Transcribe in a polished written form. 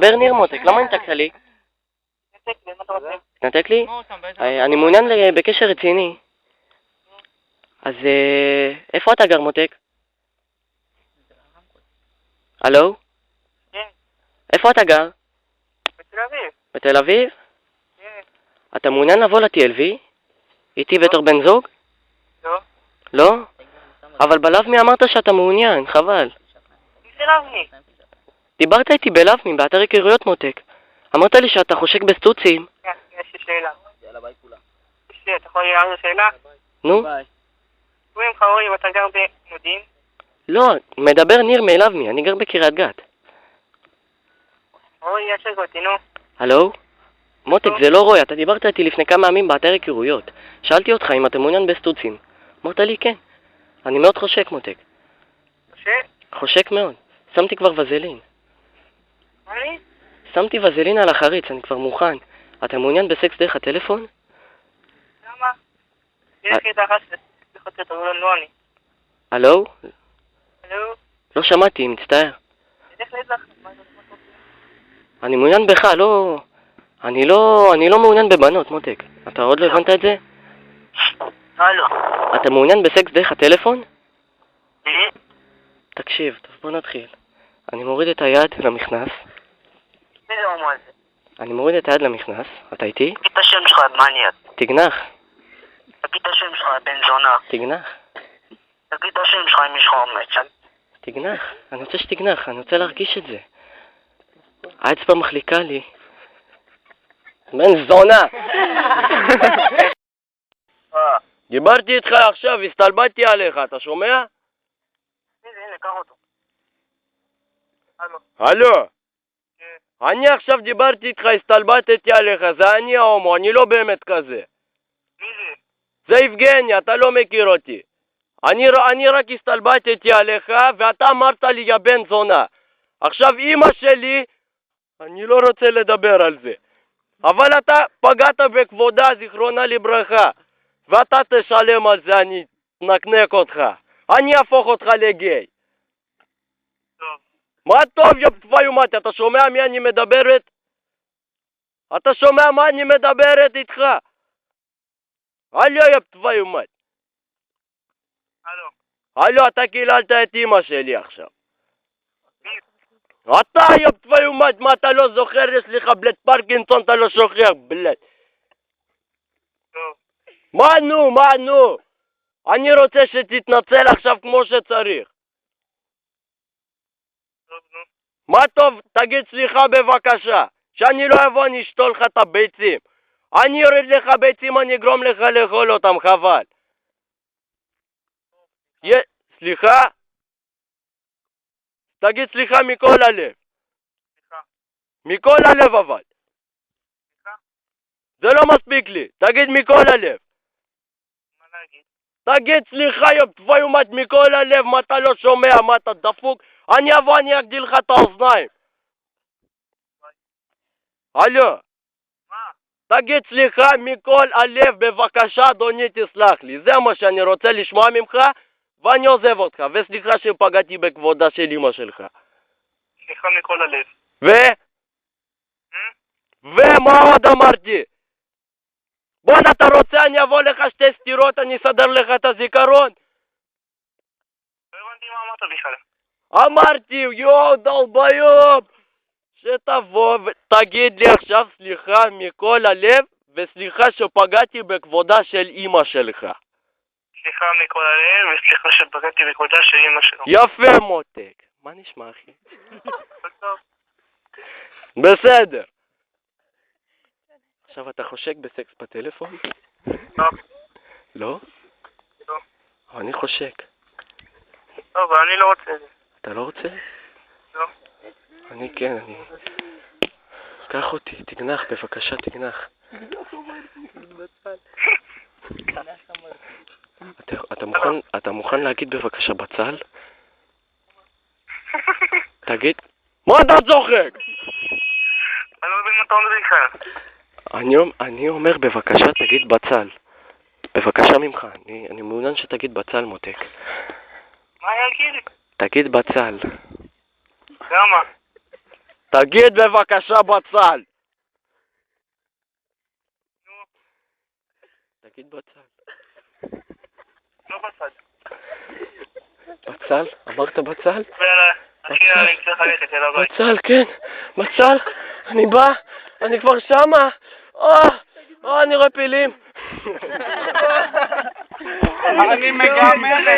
דבר ניר מותק, למה נתקת לי? נתק לי? אני מעוניין בקשר רציני. אז איפה אתה גר מותק? הלו? כן. איפה אתה גר? בתל אביב. בתל אביב? כן. אתה מעוניין לבוא ל-TLV? איתי בתור בן זוג? לא. לא? אבל בלבמי אמרת שאתה מעוניין, חבל. זה לבמי. דיברת איתי בלבמי, באתר היכרויות מותק. אמרת לי שאתה חושק בסטוצים. כן, יש לי שאלה. יאללה, ביי כולה. אתה יכול לענות שאלה? נו? אומרים לך אורי, ואתה גר במודיעין? לא, מדבר ניר מלבמי, אני גר בקריית גת. אורי, ישק אותי, נו. הלו? מותק, זה לא רוי, אתה דיברת איתי לפני כמה ימים באתר היכרויות. שאלתי אותך אם אתה מעוניין בסטוצים. אמרת לי כן. אני מאוד חושק מותק. חושק? חושק מאוד. שמתי כבר וזלין. מה לי? שמתי וזלין על החריץ, אני כבר מוכן. אתה מעוניין בסקס דרך הטלפון? למה? יש לי את האחת שצריך את אבל לא אני. הלו? הלו? לא שמעתי, מצטער. תלך לאזרח, מה זה? אני מעוניין בך, לא... אני לא מעוניין בבנות, מותק. אתה עוד לא הבנת את זה? הלו. אתה מעוניין בסקס דרך הטלפון? תקשיב, טוב, בוא נתחיל. אני מוריד את היד למכנס. מי זה אומר את זה? אני מוריד את היד למכנס. אתה איתי? תגיד את השם שלך, מניאק. תגנח. תגיד את השם שלך, בן זונה. תגנח. תגיד את השם שלך אם יש לך אומץ. תגנח. אני רוצה שתגנח, אני רוצה להרגיש את זה. האצבע מחליקה לי. בן זונה! דיברתי איתך עכשיו, הסתלבטתי עליך, אתה שומע? הנה, קח אותו. הלו. הלו? כן. אני עכשיו דיברתי איתך, הסתלבטתי עליך, זה אני ההומו, אני לא באמת כזה. מי זה? זה יבגני, אתה לא מכיר אותי. אני רק הסתלבטתי עליך, ואתה אמרת לי, יא בן זונה. עכשיו אמא שלי, אני לא רוצה לדבר על זה. אבל אתה פגעת בכבודה, זיכרונה לברכה. ואתה תשלם על זה, אני נקנק אותך. אני אהפוך אותך לגיי. טוב. מה טוב, יא תפאי ומתי, אתה שומע מי אני מדברת? אתה שומע מה אני מדברת איתך? הלו, יא תפאי ומתי. הלו. הלו, אתה קיללת את אמא שלי עכשיו. מי? אתה, יא תפאי ומתי, מה אתה לא זוכר? יש לך בלט פרקינסון, אתה לא שוכח, בלט. טוב. מה נו? אני רוצה שתתנצל עכשיו כמו שצריך. טוב, נו. מה טוב? תגיד סליחה בבקשה. שאני לא אבוא אני אשתול לך את הביצים. אני יוריד לך ביצים, אני אגרום לך לאכול אותם, חבל. סליחה? תגיד סליחה מכל הלב. סליחה. מכל הלב אבל. סליחה? זה לא מספיק לי. תגיד מכל הלב. מה להגיד? תגיד סליחה יא תפאי ומת מכל הלב, מה אתה לא שומע, מה אתה דפוק? אני אבוא, אני אגדיל לך את האוזניים. הלו? מה? תגיד סליחה מכל הלב, בבקשה אדוני תסלח לי. זה מה שאני רוצה לשמוע ממך, ואני עוזב אותך. וסליחה שפגעתי בכבודה של אמא שלך. סליחה מכל הלב. ומה עוד אמרתי? בוא אתה רוצה אני אבוא לך שתי סתירות, אני אסדר לך את הזיכרון. לא הבנתי מה אמרת בכלל. אמרתי, יואו דלביוב, שתבוא ותגיד לי עכשיו סליחה מכל הלב, וסליחה שפגעתי בכבודה של אמא שלך. סליחה מכל הלב, וסליחה שפגעתי בכבודה של אמא שלו. יפה מותק. מה נשמע אחי? בסדר. עכשיו אתה חושק בסקס בטלפון? לא. לא? לא. אני חושק. טוב, אבל אני לא רוצה את זה. אתה לא רוצה? לא. אני כן, אני... קח אותי, תגנח, בבקשה, תגנח. אתה מוכן להגיד בבקשה בצל? תגיד. מה אתה צוחק? אני לא מבין מה אתה אומר בכלל. אני אומר בבקשה תגיד בצל. בבקשה ממך, אני מעוניין שתגיד בצל מותק. מה אני אגיד? תגיד בצל. למה? תגיד בבקשה בצל. נו, תגיד בצל. לא בצד. בצל? אמרת בצל? ויאללה, אחי, אני צריך ללכת אל הבית. בצל, כן. בצל. אני בא. אני כבר שמה. אני רואה פילים. אני מגמר.